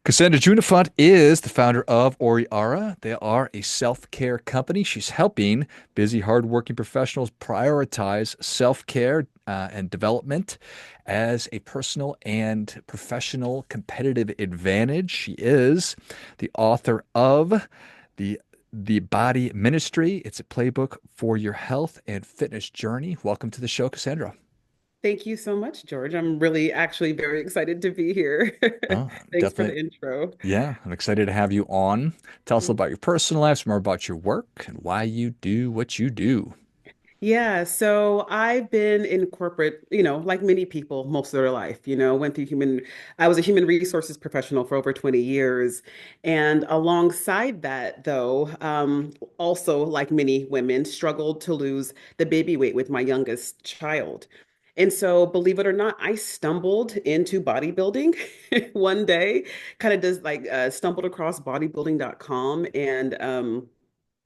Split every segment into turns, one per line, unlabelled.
Cassandra Juniphant is the founder of Ori Ara. They are a self-care company. She's helping busy, hardworking professionals prioritize self-care and development as a personal and professional competitive advantage. She is the author of the the Body Ministry. It's a playbook for your health and fitness journey. Welcome to the show, Cassandra.
Thank you so much, George. I'm really actually very excited to be here.
Oh,
Thanks for the
definitely.
intro.
Yeah, I'm excited to have you on. Tell us about your personal life, some more about your work, and why you do what you do.
Yeah, so I've been in corporate, like many people most of their life, went through I was a human resources professional for over 20 years. And alongside that, though, also like many women, struggled to lose the baby weight with my youngest child. And so, believe it or not, I stumbled into bodybuilding one day, kind of just like stumbled across bodybuilding.com and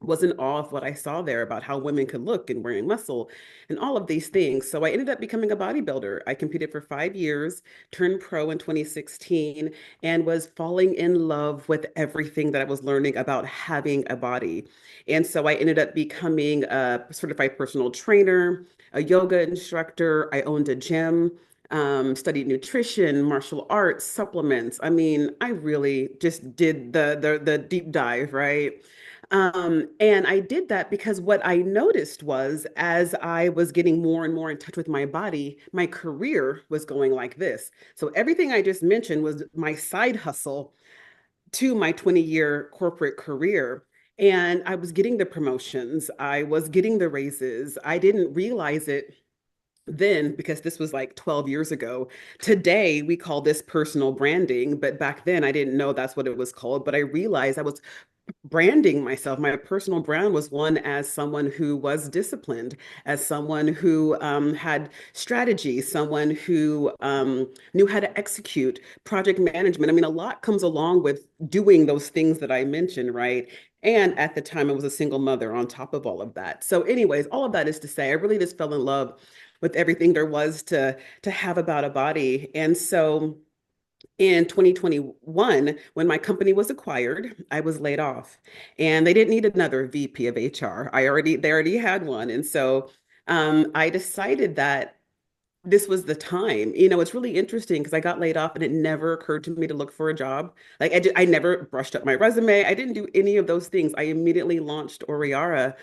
was in awe of what I saw there about how women could look and wearing muscle and all of these things. So I ended up becoming a bodybuilder. I competed for 5 years, turned pro in 2016, and was falling in love with everything that I was learning about having a body. And so I ended up becoming a certified personal trainer, a yoga instructor. I owned a gym. Studied nutrition, martial arts, supplements. I mean, I really just did the deep dive, right? And I did that because what I noticed was as I was getting more and more in touch with my body, my career was going like this. So everything I just mentioned was my side hustle to my 20-year corporate career. And I was getting the promotions, I was getting the raises. I didn't realize it then because this was like 12 years ago. Today, we call this personal branding, but back then I didn't know that's what it was called. But I realized I was branding myself. My personal brand was one as someone who was disciplined, as someone who had strategy, someone who knew how to execute project management. I mean, a lot comes along with doing those things that I mentioned, right? And at the time, I was a single mother on top of all of that. So, anyways, all of that is to say, I really just fell in love with everything there was to have about a body. And so in 2021, when my company was acquired, I was laid off and they didn't need another VP of HR. They already had one. And so I decided that this was the time. It's really interesting because I got laid off and it never occurred to me to look for a job. Like I never brushed up my resume. I didn't do any of those things. I immediately launched Ori Ara,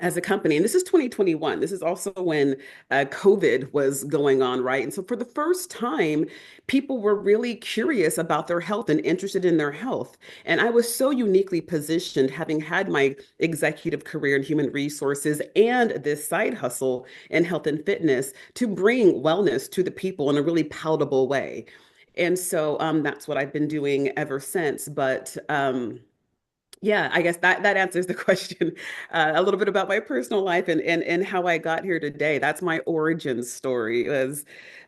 as a company. And this is 2021. This is also when COVID was going on, right? And so for the first time, people were really curious about their health and interested in their health. And I was so uniquely positioned, having had my executive career in human resources and this side hustle in health and fitness, to bring wellness to the people in a really palatable way. And so that's what I've been doing ever since. But yeah, I guess that answers the question. A little bit about my personal life and how I got here today. That's my origin story. Was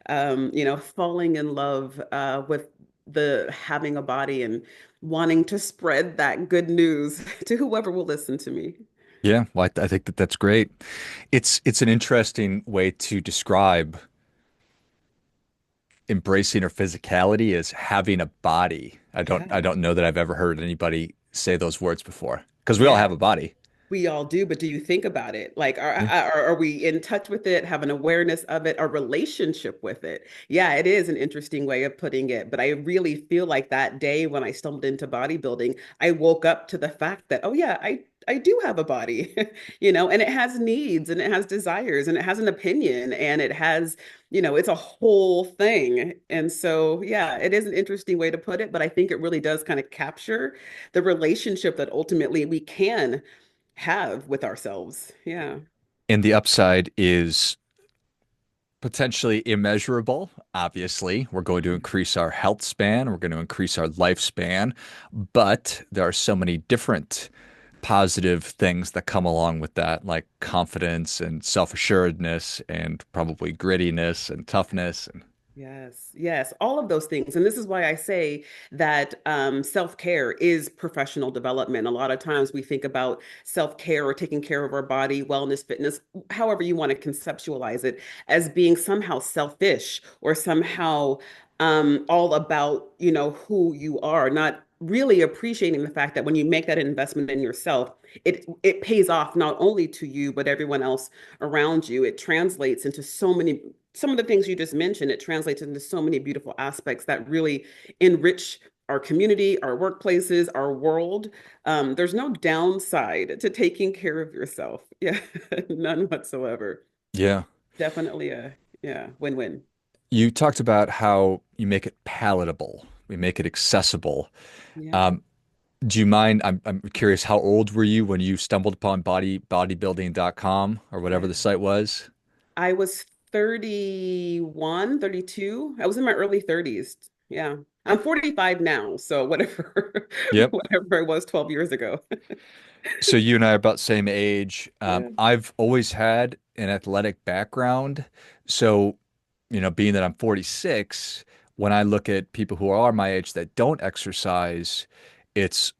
falling in love with the having a body and wanting to spread that good news to whoever will listen to me.
Yeah, well, I think that that's great. It's an interesting way to describe embracing our physicality as having a body. I
Yeah.
don't know that I've ever heard anybody say those words before because we all
Yeah.
have a body.
We all do, but do you think about it? Like,
Yeah.
are we in touch with it, have an awareness of it, a relationship with it? Yeah, it is an interesting way of putting it. But I really feel like that day when I stumbled into bodybuilding, I woke up to the fact that, oh yeah, I do have a body, and it has needs and it has desires and it has an opinion and it has, it's a whole thing. And so, yeah, it is an interesting way to put it, but I think it really does kind of capture the relationship that ultimately we can have with ourselves. Yeah.
And the upside is potentially immeasurable. Obviously, we're going to increase our health span, we're going to increase our lifespan, but there are so many different positive things that come along with that, like confidence and self-assuredness and probably grittiness and toughness. And
Yes, yes, all of those things. And this is why I say that self-care is professional development. A lot of times we think about self-care or taking care of our body, wellness, fitness, however you want to conceptualize it, as being somehow selfish or somehow all about, who you are, not really appreciating the fact that when you make that investment in yourself, it pays off not only to you, but everyone else around you. It translates into some of the things you just mentioned. It translates into so many beautiful aspects that really enrich our community, our workplaces, our world. There's no downside to taking care of yourself. Yeah, none whatsoever.
Yeah.
Definitely a, yeah, win-win.
You talked about how you make it palatable, we make it accessible.
Yeah.
Um, do you mind? I'm curious, how old were you when you stumbled upon bodybuilding.com or whatever
Yeah.
the site was?
I was 31, 32. I was in my early 30s. Yeah. I'm 45 now, so whatever
Yep.
whatever it was 12 years ago.
So you and I are about the same age.
Yeah.
I've always had an athletic background. So, being that I'm 46, when I look at people who are my age that don't exercise, it's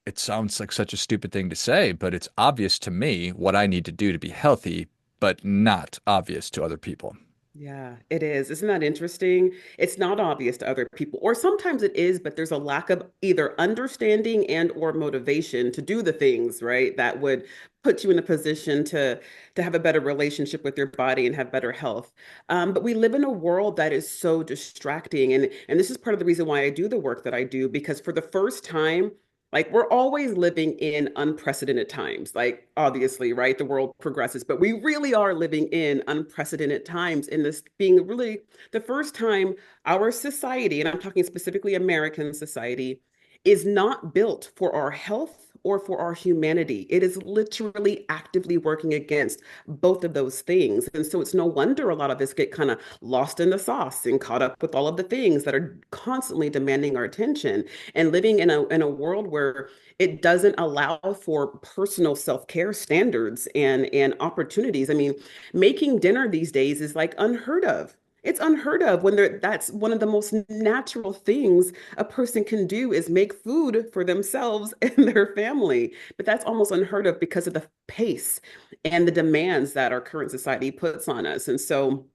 it sounds like such a stupid thing to say, but it's obvious to me what I need to do to be healthy, but not obvious to other people.
Yeah, it is. Isn't that interesting? It's not obvious to other people, or sometimes it is, but there's a lack of either understanding and or motivation to do the things, right, that would put you in a position to have a better relationship with your body and have better health. But we live in a world that is so distracting, and this is part of the reason why I do the work that I do, because for the first time, like we're always living in unprecedented times. Like obviously, right? The world progresses, but we really are living in unprecedented times in this being really the first time our society, and I'm talking specifically American society, is not built for our health or for our humanity. It is literally actively working against both of those things. And so it's no wonder a lot of us get kind of lost in the sauce and caught up with all of the things that are constantly demanding our attention and living in a world where it doesn't allow for personal self-care standards and opportunities. I mean, making dinner these days is like unheard of. It's unheard of when that's one of the most natural things a person can do is make food for themselves and their family. But that's almost unheard of because of the pace and the demands that our current society puts on us. And so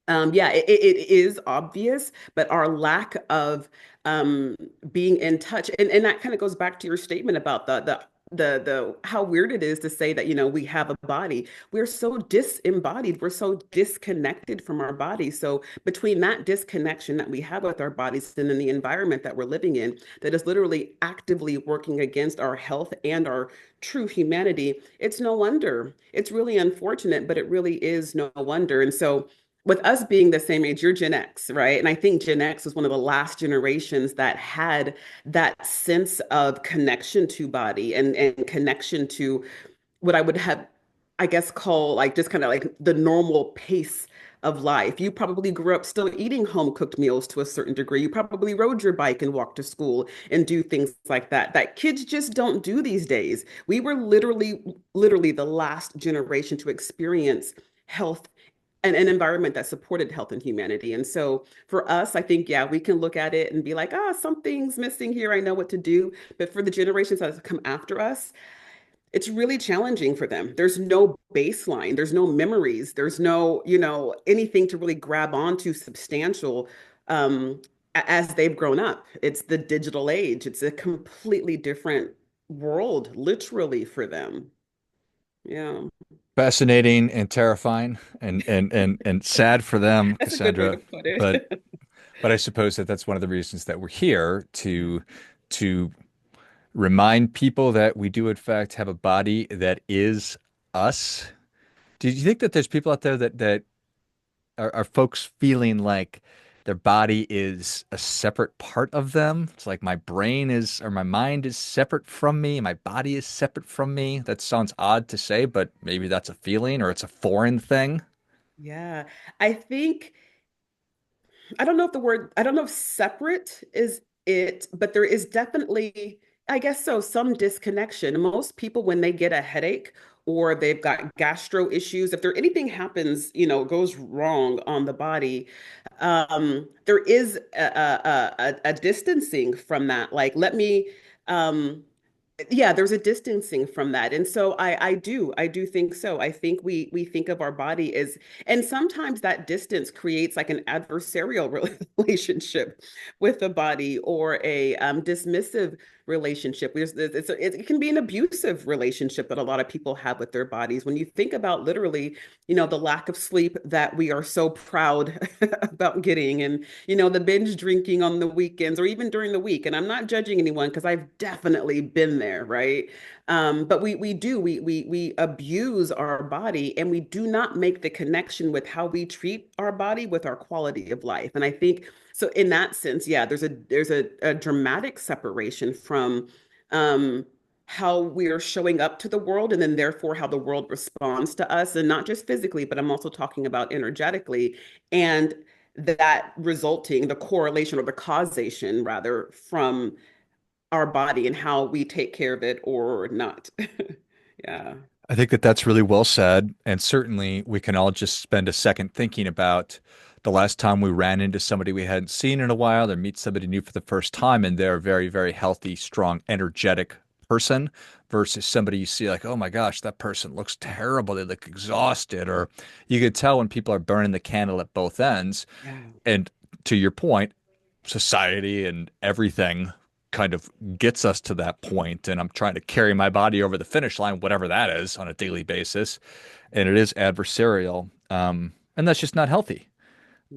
yeah, it is obvious, but our lack of um, being in touch, and that kind of goes back to your statement about the how weird it is to say that, we have a body. We're so disembodied, we're so disconnected from our body. So between that disconnection that we have with our bodies and then the environment that we're living in, that is literally actively working against our health and our true humanity, it's no wonder. It's really unfortunate, but it really is no wonder. And so with us being the same age, you're Gen X, right? And I think Gen X was one of the last generations that had that sense of connection to body and connection to what I would have, I guess, call like just kind of like the normal pace of life. You probably grew up still eating home cooked meals to a certain degree. You probably rode your bike and walked to school and do things like that, that kids just don't do these days. We were literally the last generation to experience health and an environment that supported health and humanity. And so for us, I think, yeah, we can look at it and be like, something's missing here. I know what to do. But for the generations that have come after us, it's really challenging for them. There's no baseline, there's no memories, there's no, anything to really grab onto substantial as they've grown up. It's the digital age, it's a completely different world, literally, for them. Yeah,
Fascinating and terrifying and sad for them,
that's a good way to
Cassandra.
put
But
it.
but I suppose that that's one of the reasons that we're here to remind people that we do in fact have a body that is us. Do you think that there's people out there that are folks feeling like their body is a separate part of them? It's like my brain is or my mind is separate from me, my body is separate from me. That sounds odd to say, but maybe that's a feeling or it's a foreign thing.
Yeah, I think I don't know if separate is it, but there is definitely, I guess so, some disconnection. Most people, when they get a headache or they've got gastro issues, if there anything happens, goes wrong on the body, there is a distancing from that. Like, let me, um, yeah, there's a distancing from that. And so I do think so. I think we think of our body as, and sometimes that distance creates like an adversarial relationship with the body, or a dismissive relationship. It can be an abusive relationship that a lot of people have with their bodies. When you think about literally, the lack of sleep that we are so proud about getting, and the binge drinking on the weekends or even during the week. And I'm not judging anyone because I've definitely been there, right? But we abuse our body, and we do not make the connection with how we treat our body with our quality of life. And I think so in that sense, yeah, there's a dramatic separation from how we are showing up to the world, and then therefore how the world responds to us, and not just physically, but I'm also talking about energetically. And that resulting, the correlation or the causation rather, from our body and how we take care of it or not. Yeah.
I think that that's really well said. And certainly we can all just spend a second thinking about the last time we ran into somebody we hadn't seen in a while, or meet somebody new for the first time, and they're a very, very healthy, strong, energetic person versus somebody you see like, oh my gosh, that person looks terrible. They look exhausted. Or you could tell when people are burning the candle at both ends.
Yeah.
And to your point, society and everything kind of gets us to that point, and I'm trying to carry my body over the finish line, whatever that is, on a daily basis, and it is adversarial, and that's just not healthy.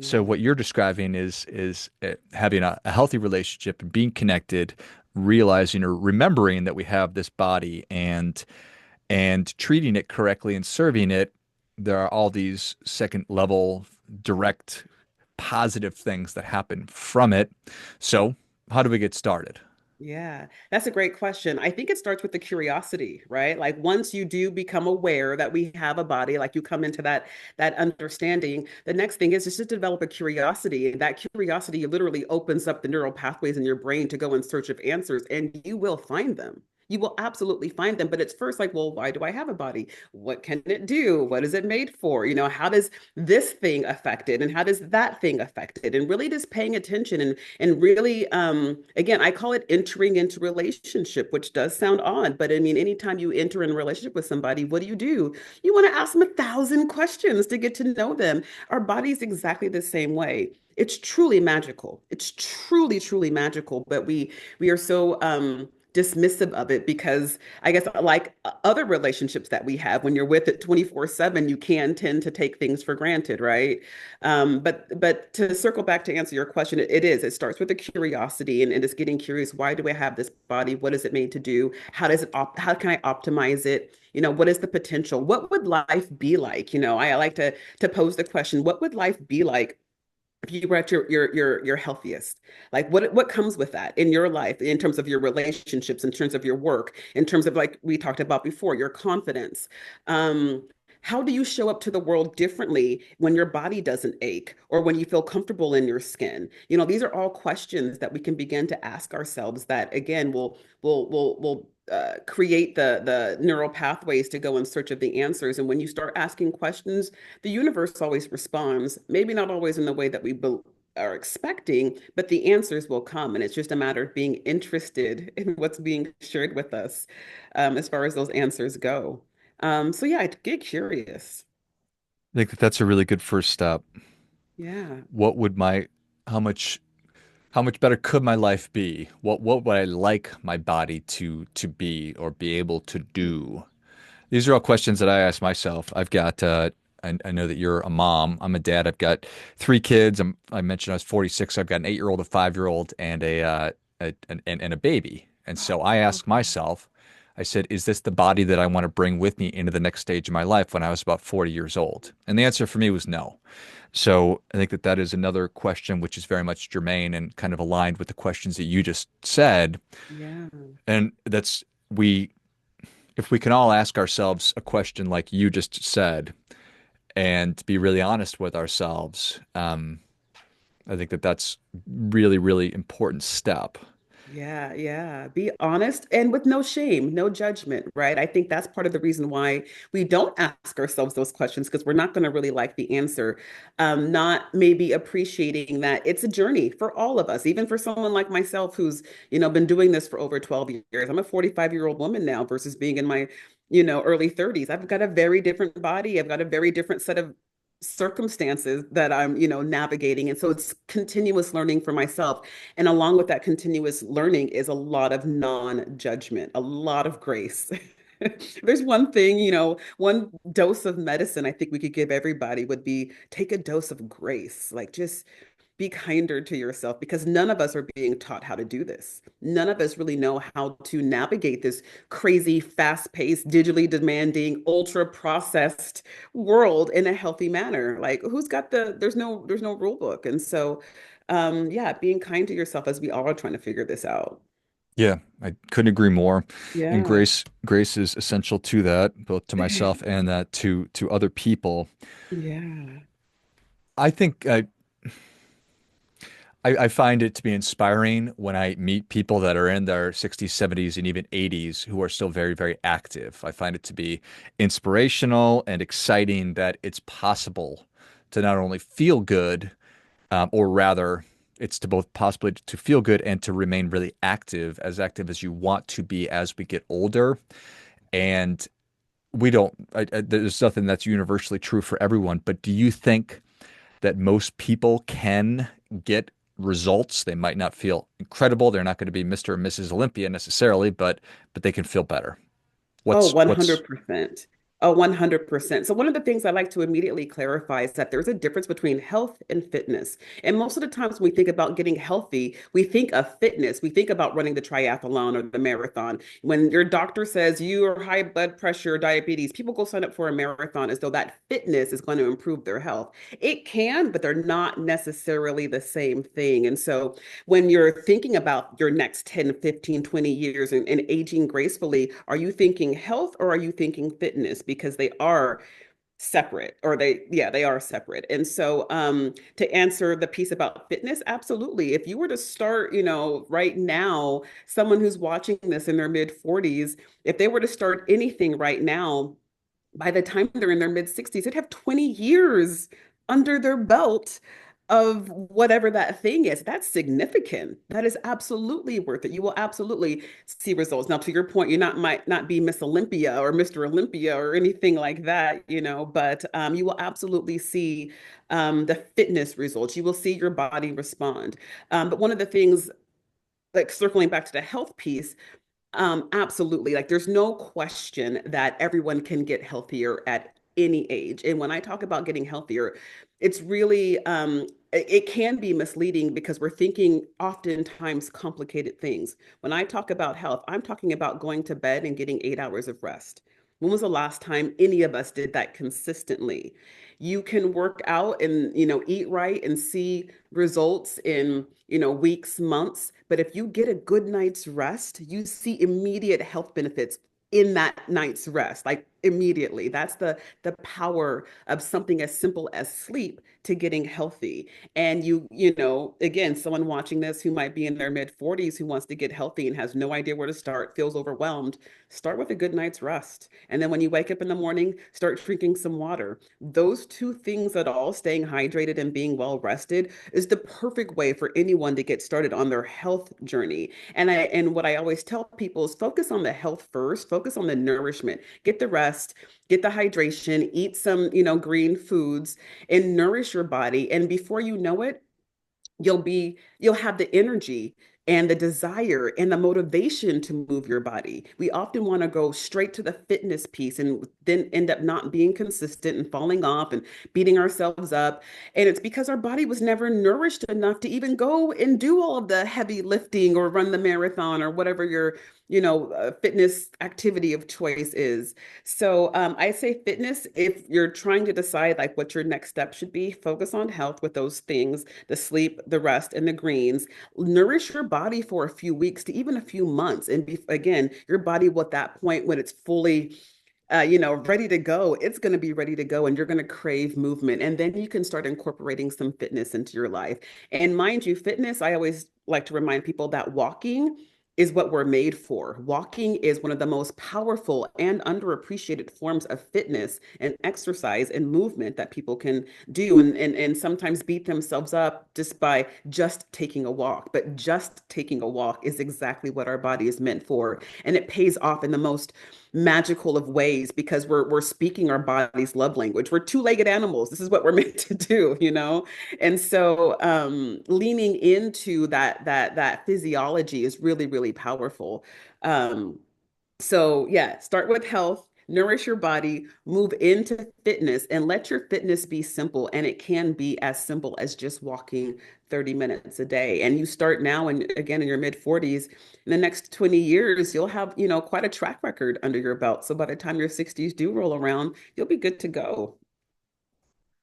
So
Yeah.
what you're describing is having a healthy relationship and being connected, realizing or remembering that we have this body, and treating it correctly and serving it. There are all these second level direct positive things that happen from it. So, how do we get started?
Yeah, that's a great question. I think it starts with the curiosity, right? Like once you do become aware that we have a body, like you come into that understanding, the next thing is just to develop a curiosity. And that curiosity literally opens up the neural pathways in your brain to go in search of answers, and you will find them. You will absolutely find them. But it's first like, well, why do I have a body? What can it do? What is it made for? How does this thing affect it? And how does that thing affect it? And really just paying attention, and really, again, I call it entering into relationship, which does sound odd, but I mean, anytime you enter in a relationship with somebody, what do? You want to ask them 1,000 questions to get to know them. Our body's exactly the same way. It's truly magical. It's truly, truly magical, but we are so dismissive of it because I guess, like other relationships that we have, when you're with it 24/7, you can tend to take things for granted, right? But to circle back to answer your question, it starts with a curiosity, and just getting curious. Why do I have this body? What is it made to do? How can I optimize it? What is the potential? What would life be like? I like to pose the question, what would life be like if you were at your healthiest? Like what comes with that in your life, in terms of your relationships, in terms of your work, in terms of, like we talked about before, your confidence. um how do you show up to the world differently when your body doesn't ache, or when you feel comfortable in your skin? These are all questions that we can begin to ask ourselves, that again will create the neural pathways to go in search of the answers. And when you start asking questions, the universe always responds, maybe not always in the way that we are expecting, but the answers will come. And it's just a matter of being interested in what's being shared with us, as far as those answers go. So yeah, get curious.
I think that that's a really good first step.
Yeah.
What would my, how much, how much better could my life be? What would I like my body to be or be able to do? These are all questions that I ask myself. I know that you're a mom. I'm a dad. I've got three kids. I mentioned I was 46. I've got an 8-year-old, a 5-year-old, and and a baby. And so I
Oh,
ask myself, I said, is this the body that I want to bring with me into the next stage of my life when I was about 40 years old? And the answer for me was no. So I think that that is another question which is very much germane and kind of aligned with the questions that you just said.
yeah.
And that's we if we can all ask ourselves a question like you just said and be really honest with ourselves, I think that that's really, really important step.
Yeah, yeah. Be honest and with no shame, no judgment, right? I think that's part of the reason why we don't ask ourselves those questions because we're not going to really like the answer. Not maybe appreciating that it's a journey for all of us, even for someone like myself who's, been doing this for over 12 years. I'm a 45-year-old woman now versus being in my, early 30s. I've got a very different body. I've got a very different set of circumstances that I'm, navigating. And so it's continuous learning for myself. And along with that continuous learning is a lot of non-judgment, a lot of grace. There's one thing, one dose of medicine I think we could give everybody would be take a dose of grace. Like just be kinder to yourself because none of us are being taught how to do this. None of us really know how to navigate this crazy, fast-paced, digitally demanding, ultra-processed world in a healthy manner. Like who's got there's no rule book. And so yeah, being kind to yourself as we all are trying to figure this out.
Yeah, I couldn't agree more. And
Yeah.
grace is essential to that, both to myself and that to other people.
Yeah.
I think I find it to be inspiring when I meet people that are in their 60s, 70s, and even 80s who are still very, very active. I find it to be inspirational and exciting that it's possible to not only feel good, or rather, it's to both possibly to feel good and to remain really active as you want to be as we get older. And we don't, there's nothing that's universally true for everyone, but do you think that most people can get results? They might not feel incredible. They're not going to be Mr. and Mrs. Olympia necessarily, but they can feel better.
Oh,
What's
100%. Oh, 100%. So one of the things I like to immediately clarify is that there's a difference between health and fitness. And most of the times when we think about getting healthy, we think of fitness. We think about running the triathlon or the marathon. When your doctor says you are high blood pressure, diabetes, people go sign up for a marathon as though that fitness is going to improve their health. It can, but they're not necessarily the same thing. And so when you're thinking about your next 10, 15, 20 years and aging gracefully, are you thinking health or are you thinking fitness? Because they are separate or they are separate. And so to answer the piece about fitness, absolutely. If you were to start, right now, someone who's watching this in their mid 40s, if they were to start anything right now, by the time they're in their mid 60s, they'd have 20 years under their belt of whatever that thing is. That's significant. That is absolutely worth it. You will absolutely see results. Now, to your point, you not might not be Miss Olympia or Mr. Olympia or anything like that, but you will absolutely see the fitness results. You will see your body respond. But one of the things, like circling back to the health piece, absolutely. Like there's no question that everyone can get healthier at any age. And when I talk about getting healthier, it's really it can be misleading because we're thinking oftentimes complicated things. When I talk about health, I'm talking about going to bed and getting 8 hours of rest. When was the last time any of us did that consistently? You can work out and, eat right and see results in, weeks, months. But if you get a good night's rest, you see immediate health benefits in that night's rest, like immediately. That's the power of something as simple as sleep to getting healthy. And again, someone watching this who might be in their mid 40s who wants to get healthy and has no idea where to start, feels overwhelmed, start with a good night's rest. And then when you wake up in the morning, start drinking some water. Those two things at all, staying hydrated and being well rested, is the perfect way for anyone to get started on their health journey. And what I always tell people is focus on the health first, focus on the nourishment, get the rest, get the hydration, eat some, green foods and nourish your body. And before you know it, you'll have the energy and the desire and the motivation to move your body. We often want to go straight to the fitness piece and then end up not being consistent and falling off and beating ourselves up. And it's because our body was never nourished enough to even go and do all of the heavy lifting or run the marathon or whatever your fitness activity of choice is. So I say fitness, if you're trying to decide like what your next step should be, focus on health with those things, the sleep, the rest, and the greens. Nourish your body for a few weeks to even a few months. And again, your body will at that point when it's fully ready to go, it's going to be ready to go and you're going to crave movement. And then you can start incorporating some fitness into your life. And mind you, fitness, I always like to remind people that walking is what we're made for. Walking is one of the most powerful and underappreciated forms of fitness and exercise and movement that people can do, and sometimes beat themselves up just by just taking a walk. But just taking a walk is exactly what our body is meant for. And it pays off in the most magical of ways because we're speaking our body's love language. We're two-legged animals. This is what we're meant to do, you know? And so leaning into that physiology is really, really powerful. Um, so yeah, start with health, nourish your body, move into fitness, and let your fitness be simple. And it can be as simple as just walking 30 minutes a day. And you start now, and again in your mid 40s, in the next 20 years, you'll have, quite a track record under your belt. So by the time your 60s do roll around, you'll be good to go.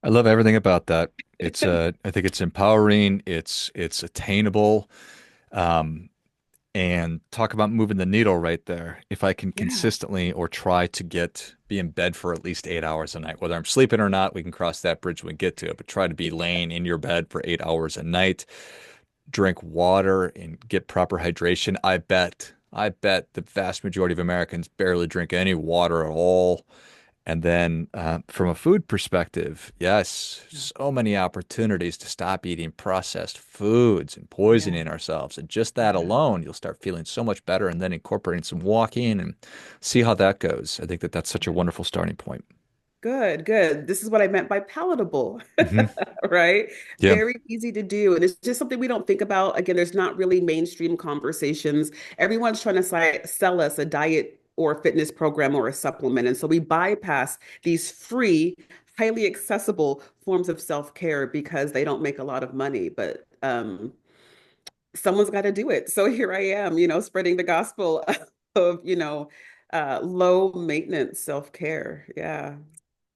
I love everything about that. I think it's empowering. It's attainable. Um, and talk about moving the needle right there. If I can
Yeah.
consistently or try to be in bed for at least 8 hours a night, whether I'm sleeping or not, we can cross that bridge when we get to it. But try to be laying in your bed for 8 hours a night, drink water and get proper hydration. I bet the vast majority of Americans barely drink any water at all. And then from a food perspective, yes,
Yeah.
so many opportunities to stop eating processed foods and
Yeah.
poisoning ourselves. And just that
Yeah.
alone, you'll start feeling so much better and then incorporating some walking and see how that goes. I think that that's such a
Yeah.
wonderful starting point.
Good, good. This is what I meant by palatable,
Hmm.
right?
Yeah.
Very easy to do. And it's just something we don't think about. Again, there's not really mainstream conversations. Everyone's trying to sell us a diet or a fitness program or a supplement. And so we bypass these free, highly accessible forms of self-care because they don't make a lot of money. But someone's got to do it. So here I am, spreading the gospel of, low maintenance self-care. Yeah.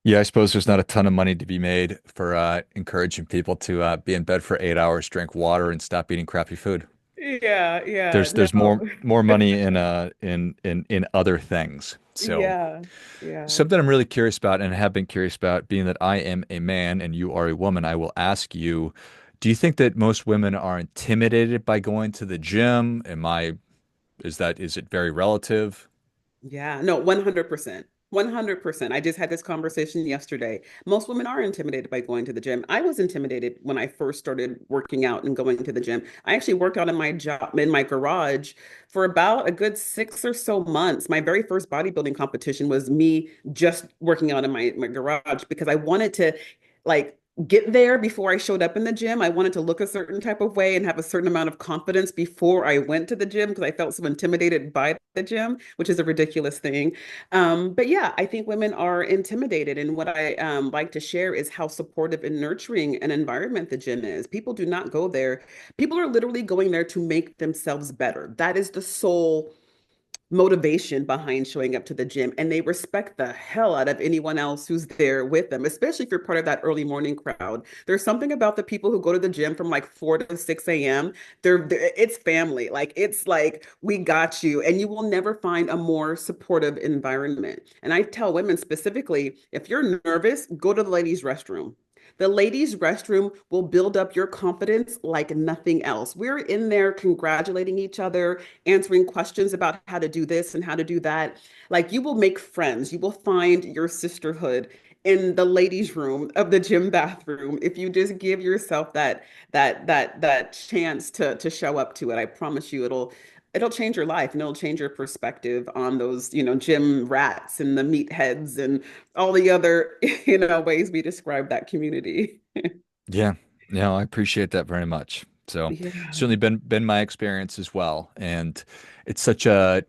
Yeah, I suppose there's not a ton of money to be made for encouraging people to be in bed for 8 hours, drink water, and stop eating crappy food.
Yeah, yeah,
There's
no.
more money in other things. So
Yeah, yeah.
something I'm really curious about and have been curious about, being that I am a man and you are a woman, I will ask you, do you think that most women are intimidated by going to the gym? Is it very relative?
Yeah, no, 100%. 100%. I just had this conversation yesterday. Most women are intimidated by going to the gym. I was intimidated when I first started working out and going to the gym. I actually worked out in my garage for about a good 6 or so months. My very first bodybuilding competition was me just working out in my garage because I wanted to like get there before I showed up in the gym. I wanted to look a certain type of way and have a certain amount of confidence before I went to the gym because I felt so intimidated by the gym, which is a ridiculous thing. But yeah, I think women are intimidated. And what I like to share is how supportive and nurturing an environment the gym is. People do not go there. People are literally going there to make themselves better. That is the sole motivation behind showing up to the gym, and they respect the hell out of anyone else who's there with them, especially if you're part of that early morning crowd. There's something about the people who go to the gym from like 4 to 6 a.m. It's family. Like it's like we got you, and you will never find a more supportive environment. And I tell women specifically, if you're nervous, go to the ladies' restroom. The ladies' restroom will build up your confidence like nothing else. We're in there congratulating each other, answering questions about how to do this and how to do that. Like you will make friends. You will find your sisterhood in the ladies' room of the gym bathroom if you just give yourself that chance to show up to it. I promise you it'll change your life and it'll change your perspective on those, gym rats and the meatheads and all the other, ways we describe that community.
Yeah. Yeah, I appreciate that very much. So
Yeah.
certainly been my experience as well. And it's such a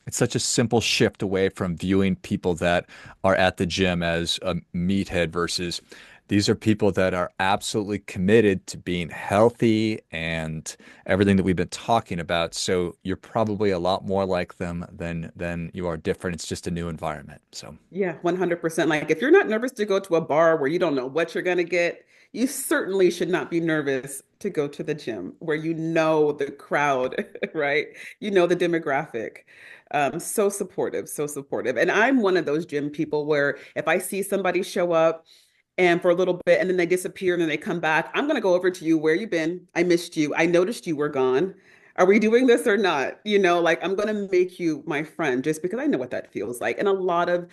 it's such a simple shift away from viewing people that are at the gym as a meathead versus these are people that are absolutely committed to being healthy and everything that we've been talking about. So you're probably a lot more like them than you are different. It's just a new environment. So
Yeah, 100%. Like if you're not nervous to go to a bar where you don't know what you're going to get, you certainly should not be nervous to go to the gym where you know the crowd, right? You know the demographic. So supportive, so supportive. And I'm one of those gym people where if I see somebody show up and for a little bit and then they disappear and then they come back, I'm going to go over to you. Where you been? I missed you. I noticed you were gone. Are we doing this or not? Like I'm going to make you my friend just because I know what that feels like. And a lot of,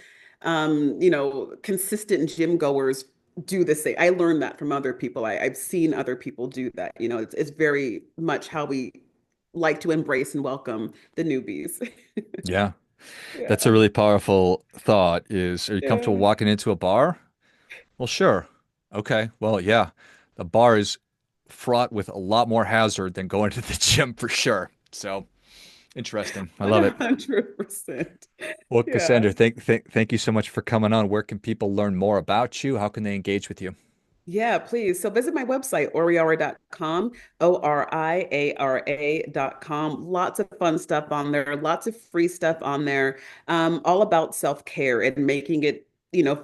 consistent gym goers do the same. I learned that from other people. I've seen other people do that. It's very much how we like to embrace and welcome the newbies.
Yeah. That's a
Yeah.
really powerful thought is, are you comfortable
Yeah.
walking into a bar? Well, sure. Okay. Well, yeah. The bar is fraught with a lot more hazard than going to the gym for sure. So interesting. I love it.
100%.
Well,
Yeah.
Cassandra, thank you so much for coming on. Where can people learn more about you? How can they engage with you?
Yeah, please. So visit my website, oriara.com, oriara.com. Lots of fun stuff on there, lots of free stuff on there, all about self-care and making it,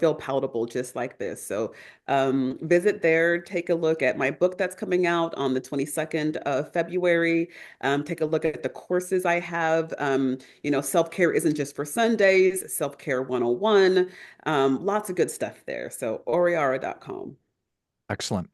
feel palatable just like this. So visit there, take a look at my book that's coming out on the 22nd of February. Take a look at the courses I have. Self-care isn't just for Sundays, self-care 101. Lots of good stuff there. So oriara.com.
Excellent.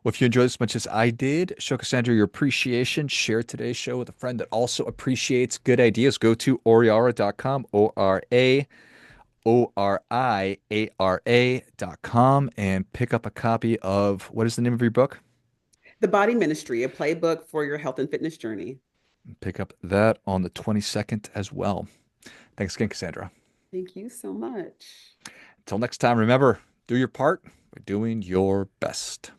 Well, if you enjoyed as much as I did, show Cassandra your appreciation. Share today's show with a friend that also appreciates good ideas. Go to oriara.com, ORAORIARA.com, and pick up a copy of what is the name of your book?
The Body Ministry, a playbook for your health and fitness journey.
Pick up that on the 22nd as well. Thanks again, Cassandra.
Thank you so much.
Until next time, remember, do your part by doing your best.